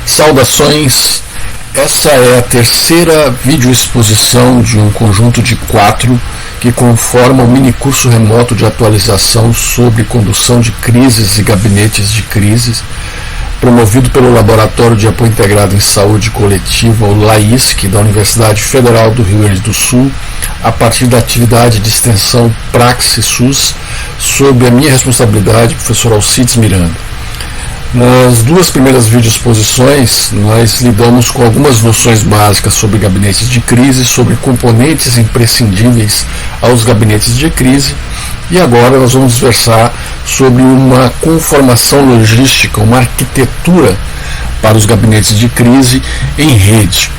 Saudações! Essa é a terceira videoexposição de um conjunto de 4 que conforma o minicurso remoto de atualização sobre condução de crises e gabinetes de crises, promovido pelo Laboratório de Apoio Integrado em Saúde Coletiva, o LAISC, da Universidade Federal do Rio Grande do Sul, a partir da atividade de extensão Praxis SUS, sob a minha responsabilidade, professor Alcides Miranda. Nas duas primeiras videoexposições, nós lidamos com algumas noções básicas sobre gabinetes de crise, sobre componentes imprescindíveis aos gabinetes de crise, e agora nós vamos versar sobre uma conformação logística, uma arquitetura para os gabinetes de crise em rede.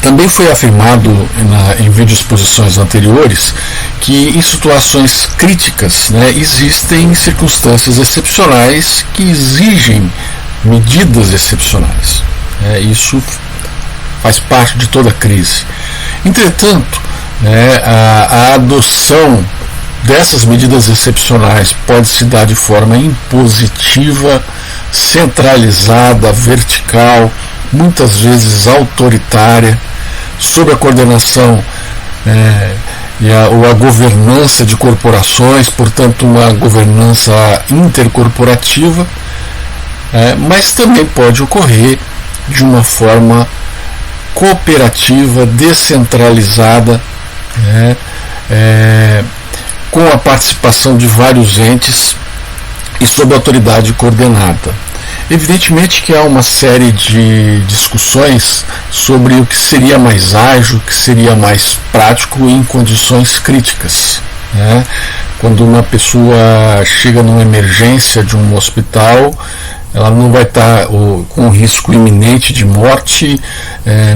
Também foi afirmado em videoexposições anteriores que em situações críticas, existem circunstâncias excepcionais que exigem medidas excepcionais. Isso faz parte de toda crise. Entretanto, a adoção dessas medidas excepcionais pode se dar de forma impositiva, centralizada, vertical, muitas vezes autoritária, sob a coordenação ou a governança de corporações, portanto uma governança intercorporativa, mas também pode ocorrer de uma forma cooperativa, descentralizada, com a participação de vários entes e sob autoridade coordenada. Evidentemente que há uma série de discussões sobre o que seria mais ágil, o que seria mais prático em condições críticas. Quando uma pessoa chega numa emergência de um hospital, ela não vai estar com risco iminente de morte,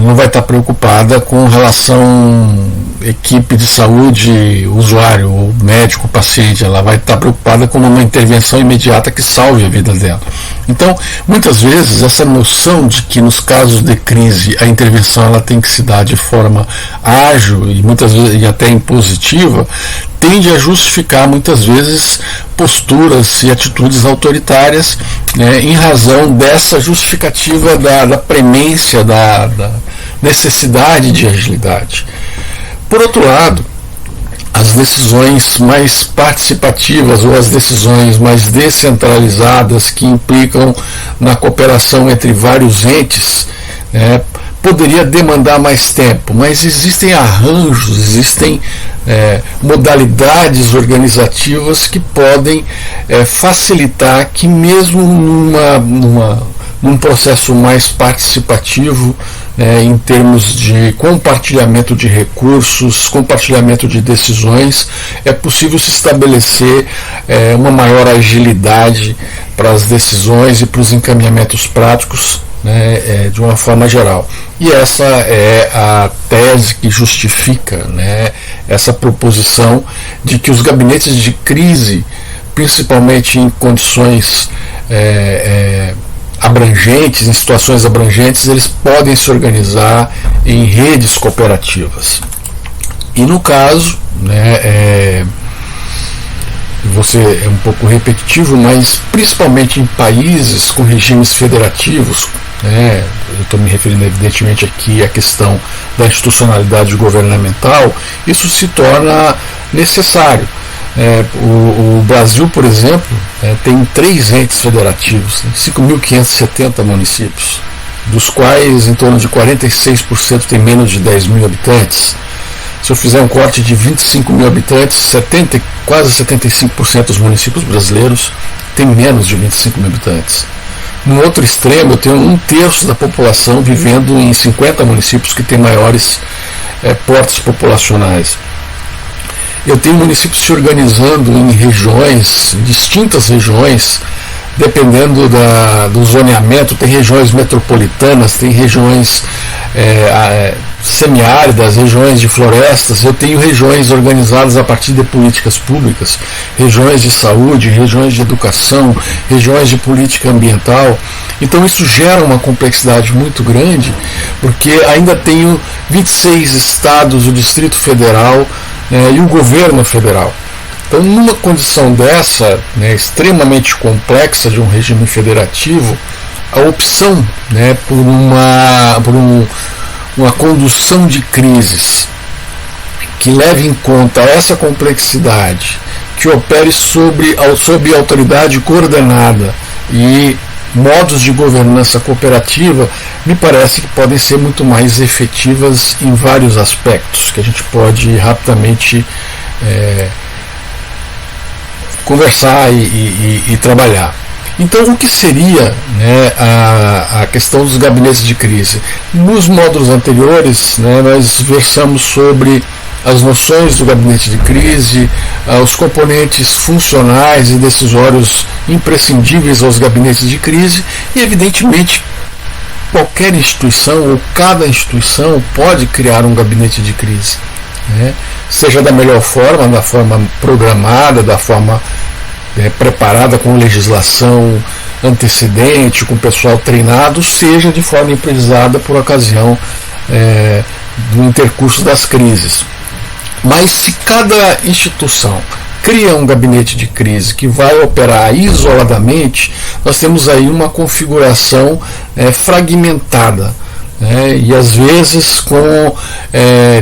não vai estar preocupada com relação equipe de saúde, usuário, ou médico, paciente. Ela vai estar preocupada com uma intervenção imediata que salve a vida dela. Então, muitas vezes, essa noção de que nos casos de crise a intervenção ela tem que se dar de forma ágil e muitas vezes e até impositiva, tende a justificar muitas vezes posturas e atitudes autoritárias, em razão dessa justificativa da premência, da necessidade de agilidade. Por outro lado, as decisões mais participativas ou as decisões mais descentralizadas que implicam na cooperação entre vários entes, poderia demandar mais tempo, mas existem arranjos, existem modalidades organizativas que podem facilitar que mesmo num processo mais participativo, em termos de compartilhamento de recursos, compartilhamento de decisões, é possível se estabelecer uma maior agilidade para as decisões e para os encaminhamentos práticos, de uma forma geral. E essa é a tese que justifica, essa proposição de que os gabinetes de crise, principalmente em condições abrangentes, em situações abrangentes, eles podem se organizar em redes cooperativas. E no caso, você é um pouco repetitivo, mas principalmente em países com regimes federativos, eu estou me referindo evidentemente aqui à questão da institucionalidade governamental, isso se torna necessário. O Brasil, por exemplo, tem 3 entes federativos, 5.570 municípios, dos quais em torno de 46% tem menos de 10 mil habitantes. Se eu fizer um corte de 25 mil habitantes, quase 75% dos municípios brasileiros têm menos de 25 mil habitantes. No outro extremo, eu tenho 1/3 da população vivendo em 50 municípios que têm maiores portes populacionais. Eu tenho municípios se organizando em regiões, distintas regiões, dependendo do zoneamento. Tem regiões metropolitanas, tem regiões semiáridas, regiões de florestas. Eu tenho regiões organizadas a partir de políticas públicas, regiões de saúde, regiões de educação, regiões de política ambiental. Então isso gera uma complexidade muito grande, porque ainda tenho 26 estados, o Distrito Federal, e o governo federal. Então, numa condição dessa, extremamente complexa de um regime federativo, a opção, né, por uma condução de crises que leve em conta essa complexidade, que opere sob autoridade coordenada e modos de governança cooperativa, me parece que podem ser muito mais efetivas em vários aspectos, que a gente pode rapidamente conversar e trabalhar. Então, o que seria, né, a questão dos gabinetes de crise? Nos módulos anteriores, né, nós versamos sobre as noções do gabinete de crise, os componentes funcionais e decisórios imprescindíveis aos gabinetes de crise e, evidentemente, qualquer instituição ou cada instituição pode criar um gabinete de crise, né, seja da melhor forma, da forma programada, da forma preparada com legislação antecedente, com pessoal treinado, seja de forma improvisada por ocasião do intercurso das crises. Mas se cada instituição cria um gabinete de crise que vai operar isoladamente, nós temos aí uma configuração fragmentada, e às vezes com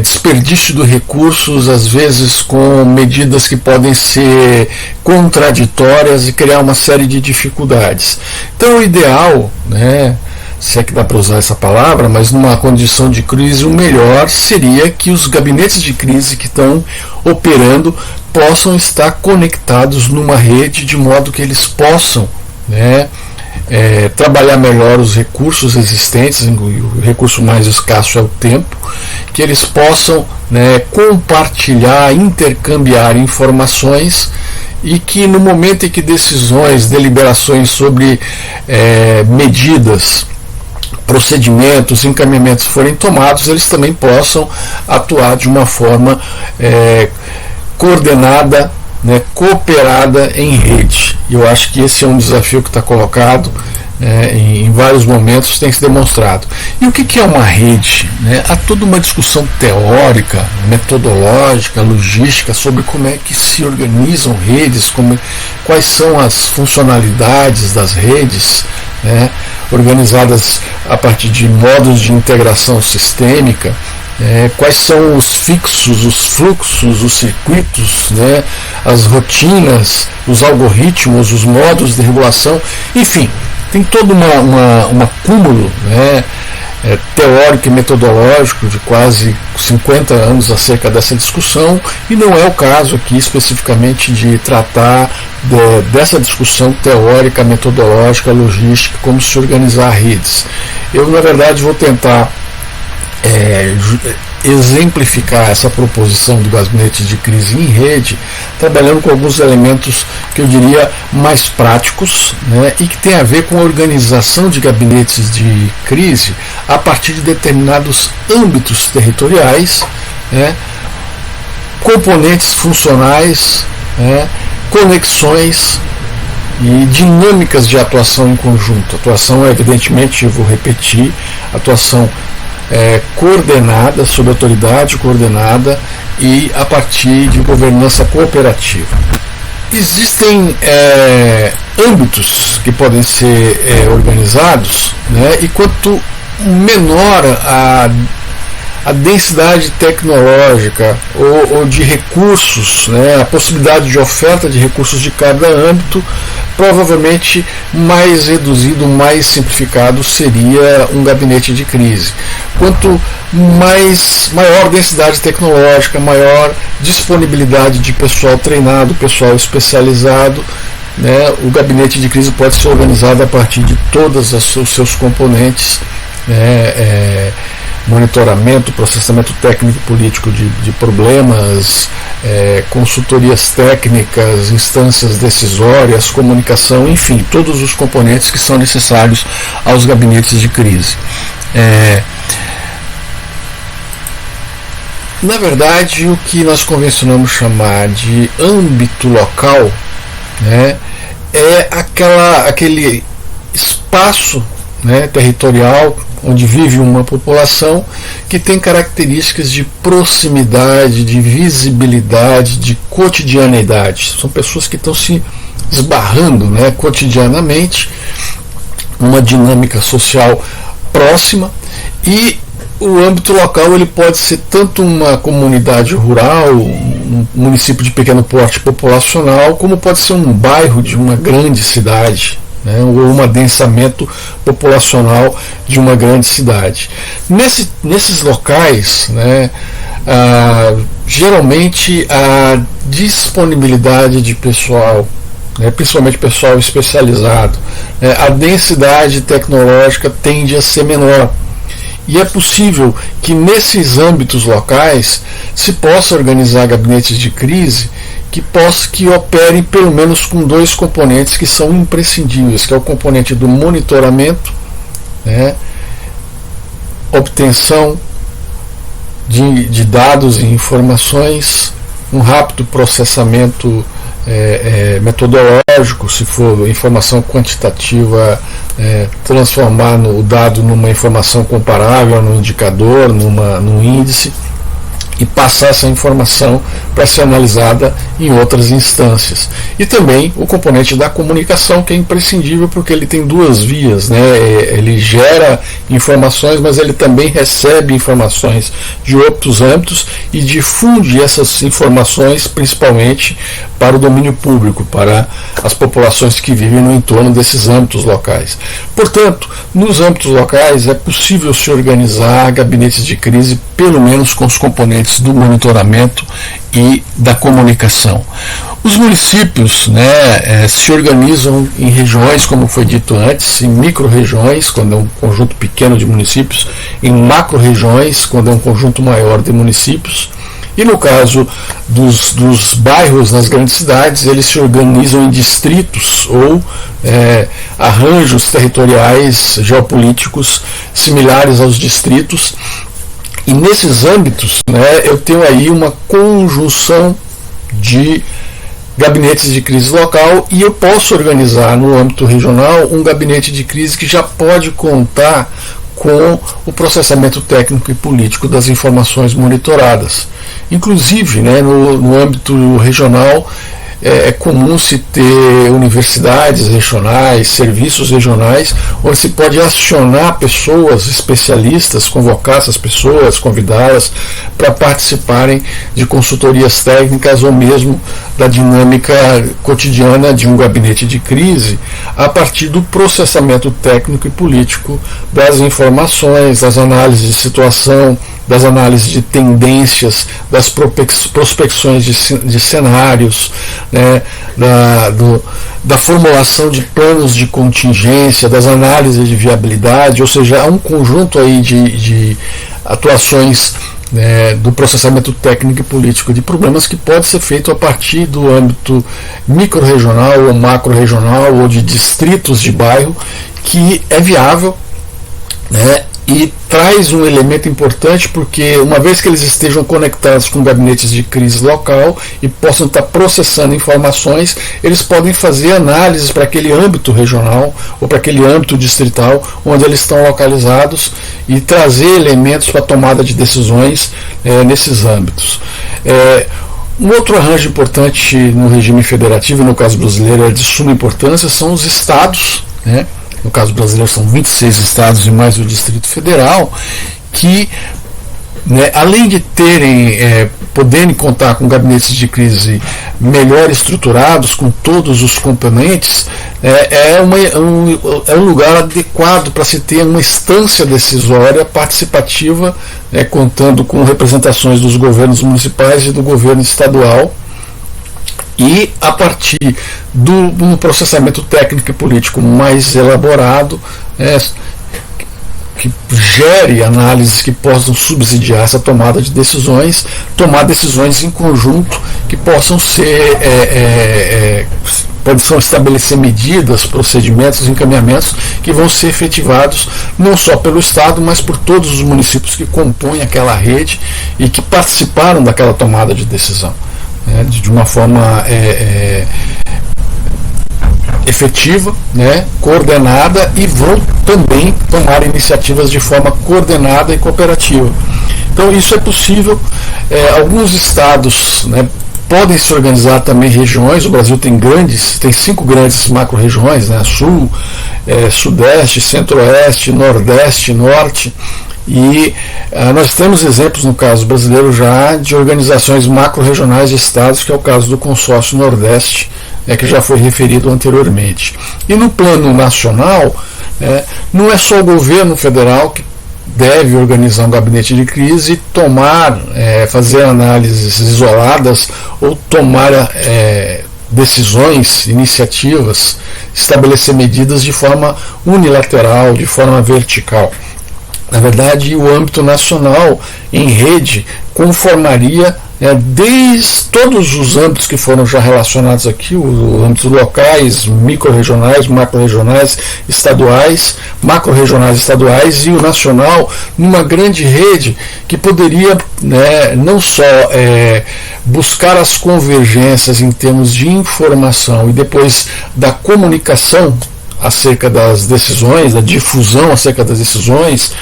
desperdício de recursos, às vezes com medidas que podem ser contraditórias e criar uma série de dificuldades. Então o ideal, se é que dá para usar essa palavra, mas numa condição de crise, o melhor seria que os gabinetes de crise que estão operando possam estar conectados numa rede, de modo que eles possam trabalhar melhor os recursos existentes. O recurso mais escasso é o tempo, que eles possam compartilhar, intercambiar informações, e que no momento em que decisões, deliberações sobre medidas, procedimentos, encaminhamentos forem tomados, eles também possam atuar de uma forma coordenada, cooperada em rede. E eu acho que esse é um desafio que está colocado em vários momentos, tem se demonstrado. E o que é uma rede? Há toda uma discussão teórica, metodológica, logística sobre como é que se organizam redes, quais são as funcionalidades das redes, organizadas a partir de modos de integração sistêmica, quais são os fixos, os fluxos, os circuitos, as rotinas, os algoritmos, os modos de regulação, enfim, tem todo um acúmulo teórico e metodológico de quase 50 anos acerca dessa discussão, e não é o caso aqui especificamente de tratar dessa discussão teórica, metodológica, logística, como se organizar redes. Eu, na verdade, vou tentar exemplificar essa proposição do gabinete de crise em rede, trabalhando com alguns elementos que eu diria mais práticos, e que tem a ver com a organização de gabinetes de crise a partir de determinados âmbitos territoriais, componentes funcionais, conexões e dinâmicas de atuação em conjunto. Atuação, evidentemente, eu vou repetir, atuação coordenada, sob autoridade coordenada e a partir de governança cooperativa. Existem âmbitos que podem ser organizados, e quanto menor a densidade tecnológica ou de recursos, a possibilidade de oferta de recursos de cada âmbito, provavelmente mais reduzido, mais simplificado seria um gabinete de crise. Quanto maior densidade tecnológica, maior disponibilidade de pessoal treinado, pessoal especializado, o gabinete de crise pode ser organizado a partir de todos os seus componentes, monitoramento, processamento técnico e político de problemas, consultorias técnicas, instâncias decisórias, comunicação, enfim, todos os componentes que são necessários aos gabinetes de crise. Na verdade, o que nós convencionamos chamar de âmbito local é aquele espaço territorial onde vive uma população que tem características de proximidade, de visibilidade, de cotidianeidade. São pessoas que estão se esbarrando cotidianamente uma dinâmica social próxima, e o âmbito local ele pode ser tanto uma comunidade rural, um município de pequeno porte populacional, como pode ser um bairro de uma grande cidade, né, ou um adensamento populacional de uma grande cidade. Nesses locais, né, geralmente a disponibilidade de pessoal, principalmente pessoal especializado, a densidade tecnológica tende a ser menor. E é possível que nesses âmbitos locais se possa organizar gabinetes de crise que operem pelo menos com dois componentes que são imprescindíveis, que é o componente do monitoramento, né, obtenção de dados e informações, um rápido processamento metodológico, se for informação quantitativa, transformar o dado numa informação comparável, num indicador, num índice, e passar essa informação para ser analisada em outras instâncias. E também o componente da comunicação, que é imprescindível porque ele tem duas vias, né? Ele gera informações, mas ele também recebe informações de outros âmbitos e difunde essas informações principalmente para o domínio público, para as populações que vivem no entorno desses âmbitos locais. Portanto, nos âmbitos locais é possível se organizar gabinetes de crise, pelo menos com os componentes do monitoramento e da comunicação. Os municípios, né, se organizam em regiões, como foi dito antes, em micro-regiões, quando é um conjunto pequeno de municípios, em macro-regiões, quando é um conjunto maior de municípios. E no caso dos bairros nas grandes cidades, eles se organizam em distritos ou arranjos territoriais geopolíticos similares aos distritos. E nesses âmbitos, né, eu tenho aí uma conjunção de gabinetes de crise local, e eu posso organizar no âmbito regional um gabinete de crise que já pode contar com o processamento técnico e político das informações monitoradas. Inclusive, né, no âmbito regional, é comum se ter universidades regionais, serviços regionais, onde se pode acionar pessoas especialistas, convocar essas pessoas, convidá-las para participarem de consultorias técnicas ou mesmo da dinâmica cotidiana de um gabinete de crise, a partir do processamento técnico e político das informações, das análises de situação, das análises de tendências, das prospecções de cenários, né, da formulação de planos de contingência, das análises de viabilidade, ou seja, há um conjunto aí de atuações, né, do processamento técnico e político de problemas que pode ser feito a partir do âmbito micro-regional ou macro-regional ou de distritos de bairro, que é viável, né, e traz um elemento importante, porque uma vez que eles estejam conectados com gabinetes de crise local e possam estar processando informações, eles podem fazer análises para aquele âmbito regional ou para aquele âmbito distrital onde eles estão localizados e trazer elementos para a tomada de decisões nesses âmbitos. Um outro arranjo importante no regime federativo, e no caso brasileiro é de suma importância, são os estados, né? No caso brasileiro são 26 estados e mais o Distrito Federal, que, né, além de poderem contar com gabinetes de crise melhor estruturados, com todos os componentes, é um lugar adequado para se ter uma instância decisória participativa, contando com representações dos governos municipais e do governo estadual. E a partir do processamento técnico e político mais elaborado, que gere análises que possam subsidiar essa tomada de decisões, tomar decisões em conjunto que possam ser possam estabelecer medidas, procedimentos, encaminhamentos que vão ser efetivados não só pelo Estado, mas por todos os municípios que compõem aquela rede e que participaram daquela tomada de decisão, de uma forma efetiva, coordenada, e vão também tomar iniciativas de forma coordenada e cooperativa. Então isso é possível. Alguns estados, Podem se organizar também regiões. O Brasil tem 5 grandes macro-regiões, né? Sul, Sudeste, Centro-Oeste, Nordeste, Norte. E nós temos exemplos, no caso brasileiro, já de organizações macro-regionais de estados, que é o caso do Consórcio Nordeste, que já foi referido anteriormente. E no plano nacional, não é só o governo federal que deve organizar um gabinete de crise e fazer análises isoladas ou tomar decisões, iniciativas, estabelecer medidas de forma unilateral, de forma vertical. Na verdade, o âmbito nacional em rede conformaria desde todos os âmbitos que foram já relacionados aqui, os âmbitos locais, micro-regionais, macro-regionais, estaduais, macro-regionais estaduais e o nacional, numa grande rede que poderia não só buscar as convergências em termos de informação e depois da comunicação acerca das decisões, da difusão acerca das decisões,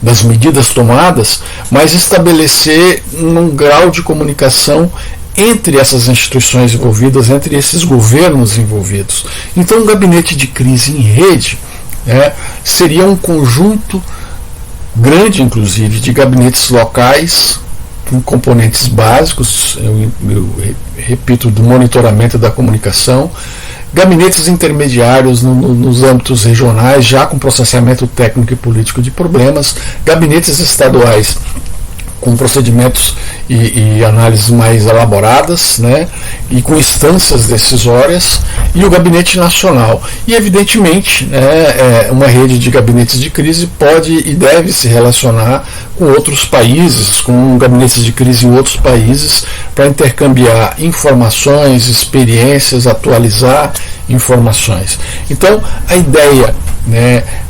das medidas tomadas, mas estabelecer um grau de comunicação entre essas instituições envolvidas, entre esses governos envolvidos. Então, um gabinete de crise em rede seria um conjunto grande, inclusive, de gabinetes locais, com componentes básicos, eu repito, do monitoramento da comunicação, gabinetes intermediários nos âmbitos regionais, já com processamento técnico e político de problemas, gabinetes estaduais com procedimentos e análises mais elaboradas, e com instâncias decisórias, e o gabinete nacional. E, evidentemente, uma rede de gabinetes de crise pode e deve se relacionar com outros países, com gabinetes de crise em outros países, para intercambiar informações, experiências, atualizar informações. Então, a ideia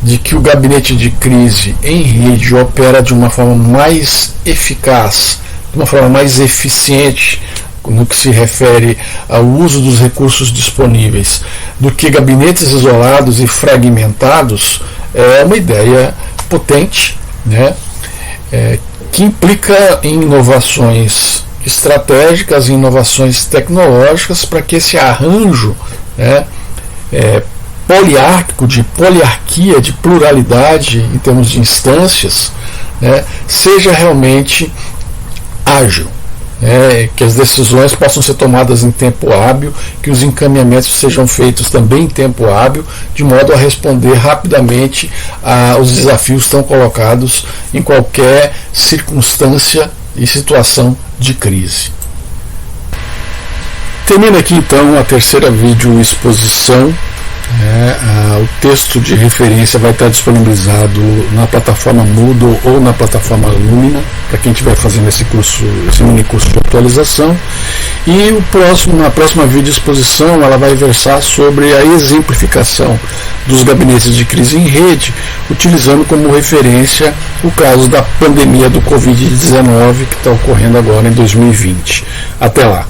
de que o gabinete de crise em rede opera de uma forma mais eficaz, de uma forma mais eficiente no que se refere ao uso dos recursos disponíveis, do que gabinetes isolados e fragmentados, é uma ideia potente, que implica em inovações estratégicas, em inovações tecnológicas, para que esse arranjo poliárquico, de poliarquia, de pluralidade em termos de instâncias, seja realmente ágil, que as decisões possam ser tomadas em tempo hábil, que os encaminhamentos sejam feitos também em tempo hábil, de modo a responder rapidamente aos desafios que estão colocados em qualquer circunstância e situação de crise. Termina aqui então a terceira vídeo exposição. O texto de referência vai estar disponibilizado na plataforma Moodle ou na plataforma Lumina, para quem estiver fazendo esse mini curso de atualização. E na próxima vídeo exposição ela vai versar sobre a exemplificação dos gabinetes de crise em rede, utilizando como referência o caso da pandemia do Covid-19 que está ocorrendo agora em 2020. Até lá!